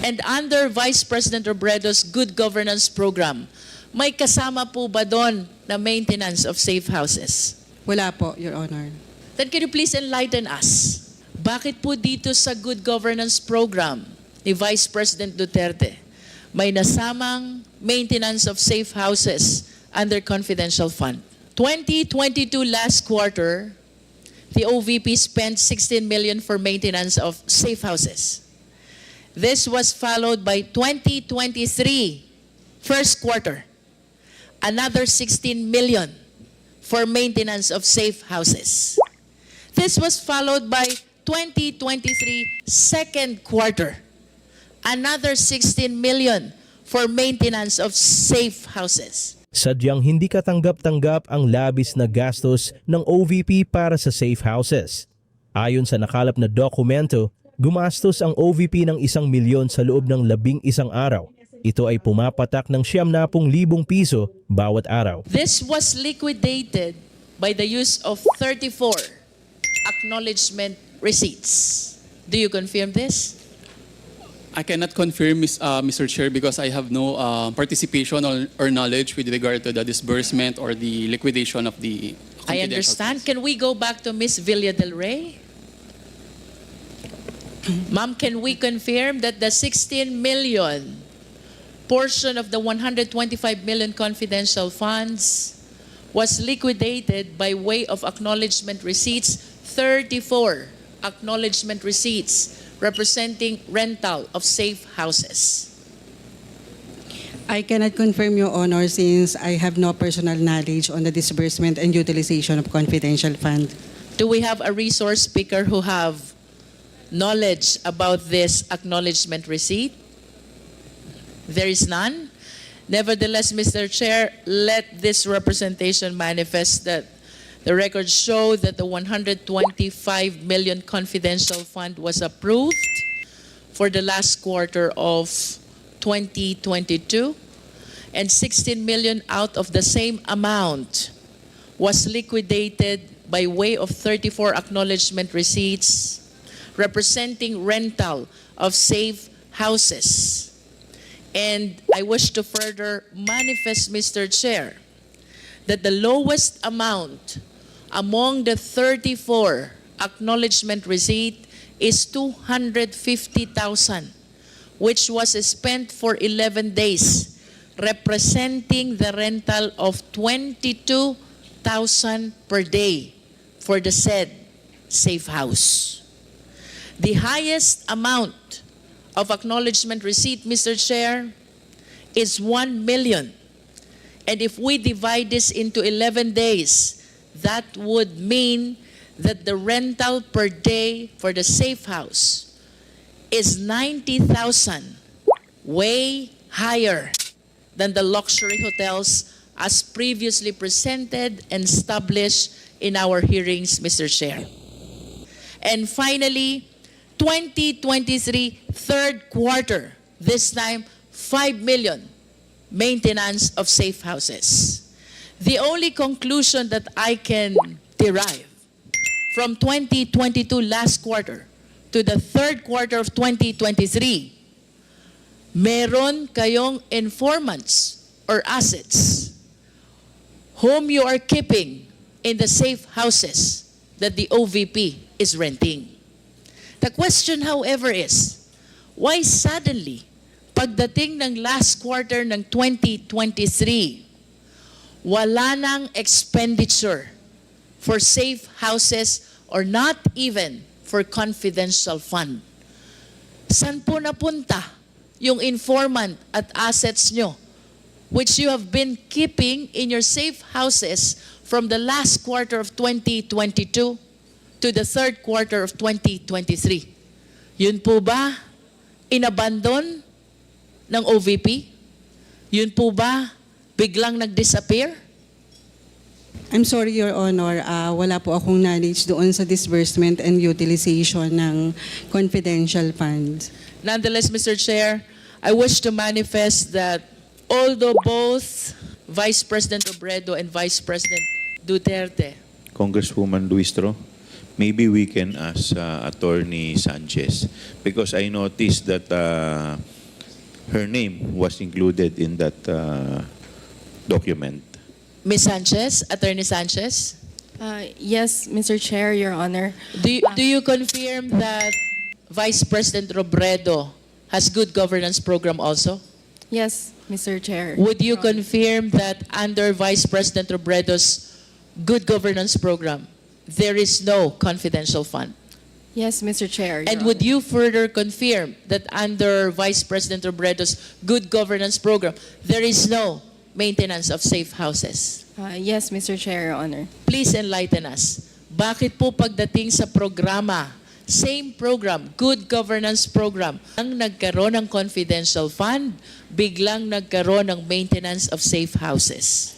And under Vice President Robredo's Good Governance Program, may kasama po ba doon na maintenance of safe houses? Wala po, Your Honor. Then can you please enlighten us? Bakit po dito sa Good Governance Program ni Vice President Duterte may nasamang maintenance of safe houses under confidential fund? 2022 last quarter, the OVP spent 16 million for maintenance of safe houses. This was followed by 2023 first quarter, another 16 million for maintenance of safe houses. This was followed by 2023 second quarter, another 16 million for maintenance of safe houses. Sadyang hindi katanggap-tanggap ang labis na gastos ng OVP para sa safe houses. Ayon sa nakalap na dokumento, gumastos ang OVP ng 1 milyon sa loob ng 11 araw. Ito ay pumapatak ng 70,000 piso bawat araw. This was liquidated by the use of 34 acknowledgement receipts. Do you confirm this? I cannot confirm, Mr. Chair, because I have no participation or knowledge with regard to the disbursement or the liquidation of the I confidential understand. funds. Can we go back to Ms. Villa del Rey? Ma'am, can we confirm that the 16 million portion of the 125 million confidential funds was liquidated by way of acknowledgement receipts, 34 acknowledgement receipts representing rental of safe houses? I cannot confirm, Your Honor, since I have no personal knowledge on the disbursement and utilization of confidential fund. Do we have a resource speaker who have knowledge about this acknowledgement receipt? There is none. Nevertheless, Mr. Chair, let this representation manifest that the records show that the 125 million confidential fund was approved for the last quarter of 2022, and 16 million out of the same amount was liquidated by way of 34 acknowledgement receipts representing rental of safe houses. And I wish to further manifest, Mr. Chair, that the lowest amount among the 34 acknowledgement receipt is 250,000, which was spent for 11 days, representing the rental of 22,000 per day for the said safe house. The highest amount of acknowledgement receipt, Mr. Chair, is 1 million. And if we divide this into 11 days, that would mean that the rental per day for the safe house is 90,000, way higher than the luxury hotels as previously presented and established in our hearings, Mr. Chair. And finally, 2023 third quarter, this time 5 million maintenance of safe houses. The only conclusion that I can derive from 2022 last quarter to the third quarter of 2023, meron kayong informants or assets whom you are keeping in the safe houses that the OVP is renting. The question, however, is, why suddenly, pagdating ng last quarter ng 2023, wala nang expenditure for safe houses or not even for confidential fund? San po napunta yung informant at assets nyo, which you have been keeping in your safe houses from the last quarter of 2022 to the third quarter of 2023? Yun po ba inabandon ng OVP? Yun po ba biglang nag-disappear? I'm sorry, Your Honor, wala po akong knowledge doon sa disbursement and utilization ng confidential funds. Nonetheless, Mr. Chair, I wish to manifest that although both Vice President Robredo and Vice President Duterte Congresswoman Luistro, maybe we can ask Attorney Sanchez, because I noticed that her name was included in that document. Ms. Sanchez, Attorney Sanchez, Yes, Mr. Chair, Your Honor. do you confirm that Vice President Robredo has good governance program also? Yes, Mr. Chair. Would you Your Honor. confirm that under Vice President Robredo's good governance program, there is no confidential fund? Yes, Mr. Chair. Your And would Honor. you further confirm that under Vice President Robredo's good governance program, there is no maintenance of safe houses? Yes, Mr. Chair, Your Honor. Please enlighten us. Bakit po pagdating sa programa, same program, good governance program, ang nagkaroon ng confidential fund, biglang nagkaroon ng maintenance of safe houses?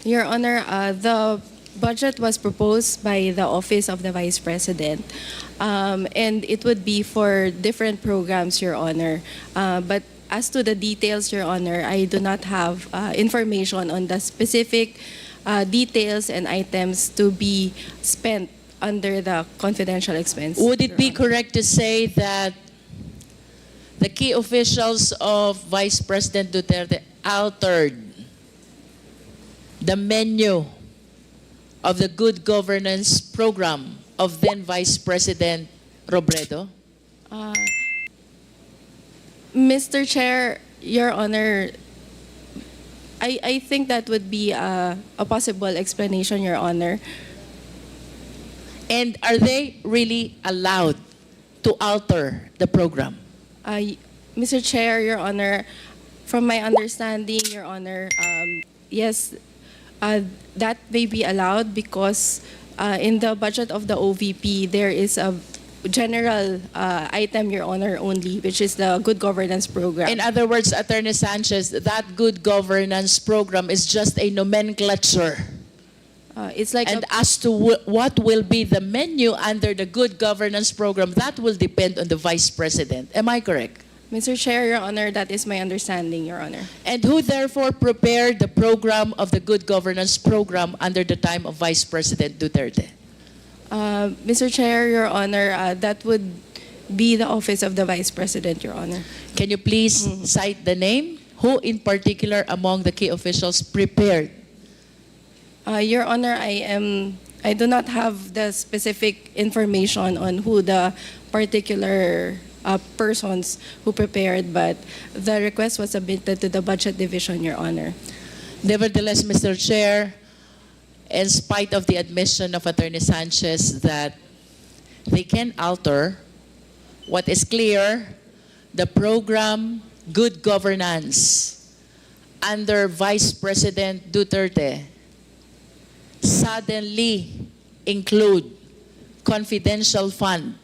Your Honor, the budget was proposed by the Office of the Vice President, and it would be for different programs, Your Honor. But as to the details, Your Honor, I do not have information on the specific details and items to be spent under the confidential expense. Would it Your be Honor. correct to say that the key officials of Vice President Duterte altered the menu of the good governance program of then Vice President Robredo? Mr. Chair, Your Honor, I think that would be a possible explanation, Your Honor. And are they really allowed to alter the program? Mr. Chair, Your Honor, from my understanding, Your Honor, yes, that may be allowed because in the budget of the OVP, there is a general item, Your Honor, only, which is the good governance program. In other words, Attorney Sanchez, that good governance program is just a nomenclature. It's like And as to what will be the menu under the good governance program, that will depend on the Vice President. Am I correct? Mr. Chair, Your Honor, that is my understanding, Your Honor. And who therefore prepared the program of the good governance program under the time of Vice President Duterte? Mr. Chair, Your Honor, that would be the Office of the Vice President, Your Honor. Can you please cite the name? Who in particular among the key officials prepared? Your Honor, I do not have the specific information on who the particular persons who prepared, but the request was submitted to the Budget Division, Your Honor. Nevertheless, Mr. Chair, in spite of the admission of Attorney Sanchez that they can alter, what is clear, the program Good Governance under Vice President Duterte suddenly include confidential fund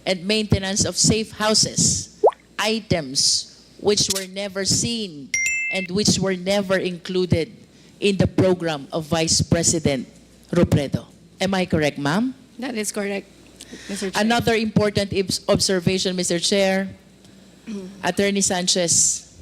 and maintenance of safe houses, items which were never seen and which were never included in the program of Vice President Robredo. Am I correct, ma'am? That is correct, Mr. Chair. Another important observation, Mr. Chair. Attorney Sanchez,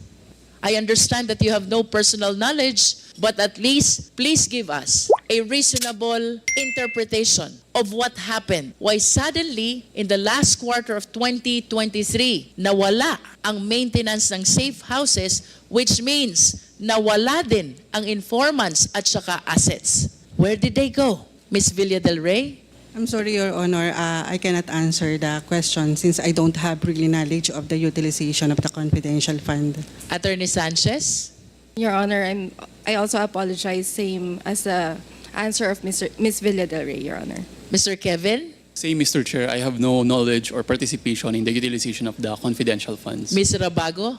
I understand that you have no personal knowledge, but at least please give us a reasonable interpretation of what happened. Why suddenly, in the last quarter of 2023, nawala ang maintenance ng safe houses, which means nawala din ang informants at saka assets. Where did they go? Ms. Villa del Rey? I'm sorry, Your Honor, I cannot answer the question since I don't have really knowledge of the utilization of the confidential fund. Attorney Sanchez? Your Honor, I also apologize, same as the answer of Ms. Villa del Rey, Your Honor. Mr. Kevin? Say, Mr. Chair, I have no knowledge or participation in the utilization of the confidential funds. Ms. Rabago?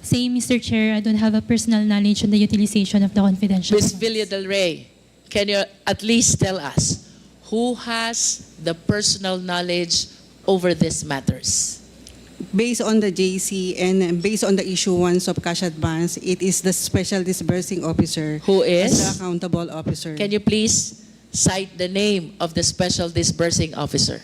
Same, Mr. Chair, I don't have a personal knowledge on the utilization of the confidential Ms. funds. Villa del Rey, can you at least tell us who has the personal knowledge over these matters? Based on the JC and based on the issuance of cash advance, it is the Special Disbursing Officer Who as is? the accountable officer. Can you please cite the name of the Special Disbursing Officer?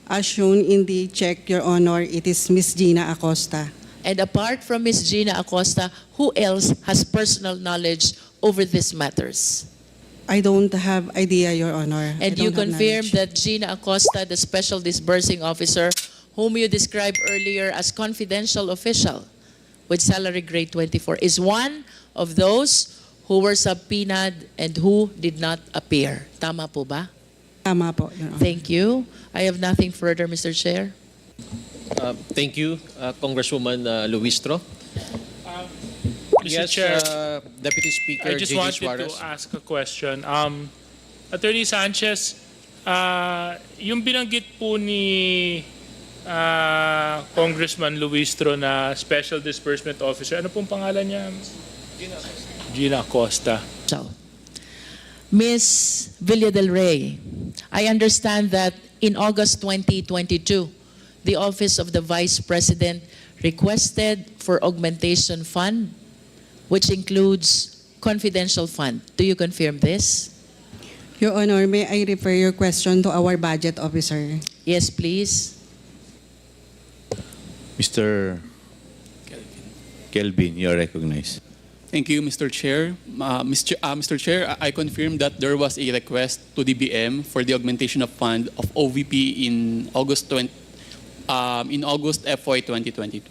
As shown in the check, Your Honor, it is Ms. Gina Acosta. And apart from Ms. Gina Acosta, who else has personal knowledge over these matters? I don't have idea, Your Honor. I And you don't have confirm knowledge. that Gina Acosta, the special disbursing officer, whom you described earlier as confidential official with salary grade 24, is one of those who were subpoenaed and who did not appear. Tama po ba? Tama po, Your Honor. Thank you. I have nothing further, Mr. Chair. Thank you, Congresswoman Luistro. Mr. Yes, Chair, Deputy Speaker I just J.D. wanted Suarez. to ask a question. Attorney Sanchez, yung binanggit po ni Congressman Luistro na Special Disbursement Officer, ano pong pangalan niya? Gina Acosta. So, Ms. Villa del Rey, I understand that in August 2022, the Office of the Vice President requested for augmentation fund, which includes confidential fund. Do you confirm this? Your Honor, may I refer your question to our budget officer? Yes, please. Mr. Kelvin, you are recognized. Thank you, Mr. Chair. Mr. Chair, I confirm that there was a request to DBM for the augmentation of fund of OVP in August FY 2022.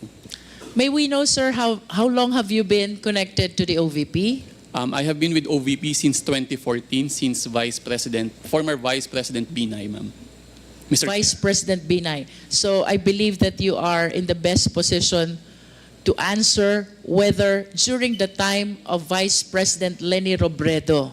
May we know, sir, how long have you been connected to the OVP? I have been with OVP since 2014, since former Vice President Binay, ma'am. Mr. Vice Chair. President Binay. So I believe that you are in the best position to answer whether during the time of Vice President Leni Robredo,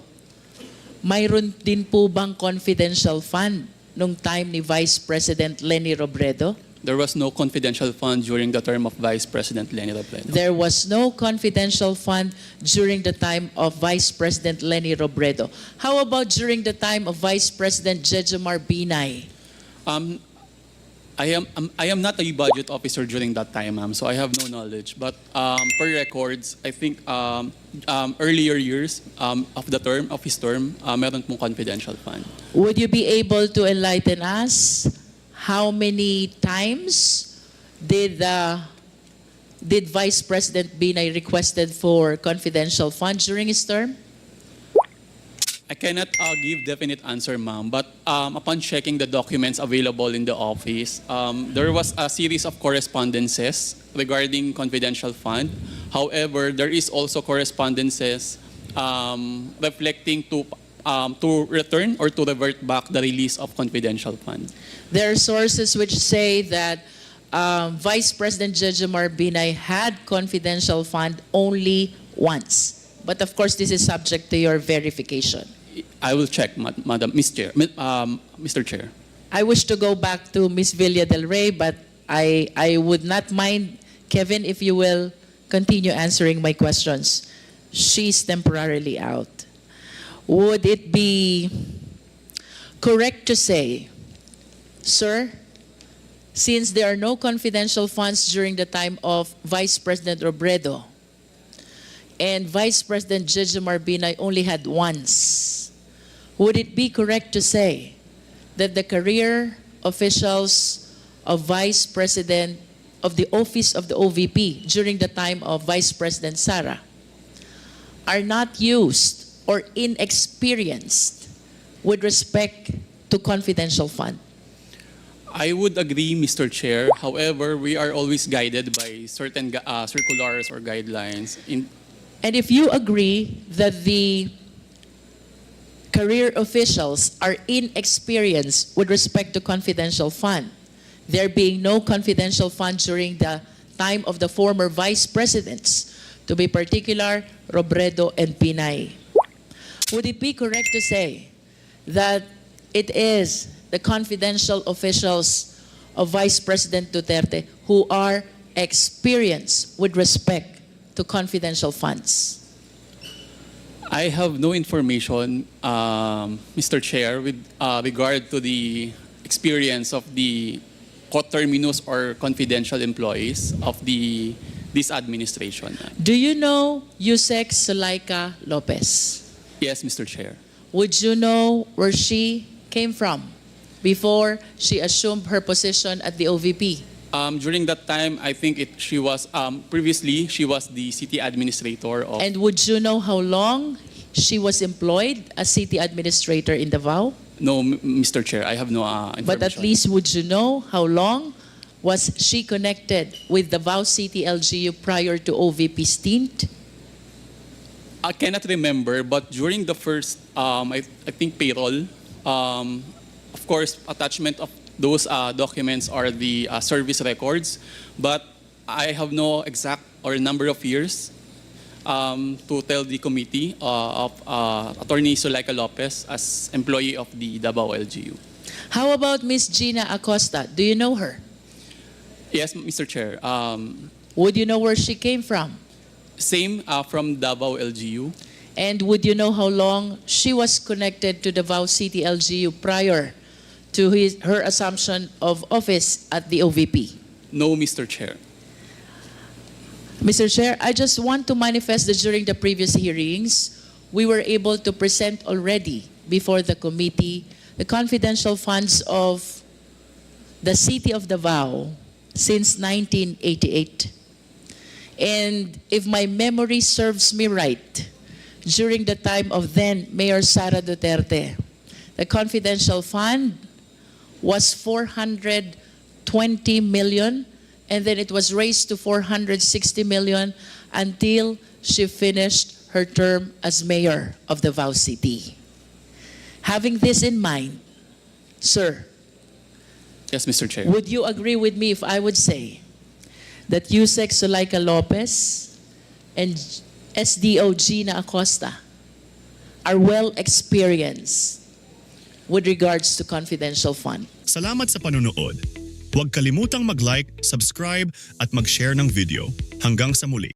mayroon din po bang confidential fund nung time ni Vice President Leni Robredo? There was no confidential fund during the term of Vice President Leni Robredo. There was no confidential fund during the time of Vice President Leni Robredo. How about during the time of Vice President Jejomar Binay? I am not a budget officer during that time, ma'am, so I have no knowledge. But per records, I think earlier years of his term, meron pong confidential fund. Would you be able to enlighten us how many times did Vice President Binay requested for confidential funds during his term? I cannot give definite answer, ma'am, but upon checking the documents available in the office, there was a series of correspondences regarding confidential fund. However, there is also correspondences reflecting to return or to revert back the release of confidential fund. There are sources which say that Vice President Jejomar Binay had confidential fund only once. But of course, this is subject to your verification. I will check, Madam Mr. Chair. I wish to go back to Ms. Villa del Rey, but I would not mind, Kevin, if you will continue answering my questions. She's temporarily out. Would it be correct to say, sir, since there are no confidential funds during the time of Vice President Robredo, and Vice President Jejomar Binay only had once, would it be correct to say that the career officials of Vice President of the Office of the OVP during the time of Vice President Sara are not used or inexperienced with respect to confidential fund? I would agree, Mr. Chair. However, we are always guided by certain circulars or guidelines. And if you agree that the career officials are inexperienced with respect to confidential fund, there being no confidential fund during the time of the former vice presidents, to be particular, Robredo and Binay, would it be correct to say that it is the confidential officials of Vice President Duterte who are experienced with respect to confidential funds? I have no information, Mr. Chair, with regard to the experience of the coterminous or confidential employees of this administration. Do you know Yusek Sulaika Lopez? Yes, Mr. Chair. Would you know where she came from before she assumed her position at the OVP? During that time, I think previously she was the city administrator of. And would you know how long she was employed as city administrator in Davao? No, Mr. Chair, I have no information. But at least would you know how long was she connected with Davao City LGU prior to OVP stint? I cannot remember, but during the first, I think payroll, of course, attachment of those documents are the service records, but I have no exact or number of years to tell the committee of Attorney Zulaika Lopez as employee of the Davao LGU. How about Miss Gina Acosta? Do you know her? Yes, Mr. Chair. Would you know where she came from? Same from Davao LGU. And would you know how long she was connected to Davao City LGU prior to her assumption of office at the OVP? No, Mr. Chair. Mr. Chair, I just want to manifest that during the previous hearings, we were able to present already before the committee the confidential funds of the city of Davao since 1988. And if my memory serves me right, during the time of then Mayor Sara Duterte, the confidential fund was 420 million, and then it was raised to 460 million until she finished her term as mayor of Davao City. Having this in mind, sir, Yes, Mr. Chair. would you agree with me if I would say that Yusek Zulaika Lopez and SDO Gina Acosta are well experienced with regards to confidential fund? Salamat sa panunood. Huwag kalimutang mag-like, subscribe at mag-share ng video. Hanggang sa muli.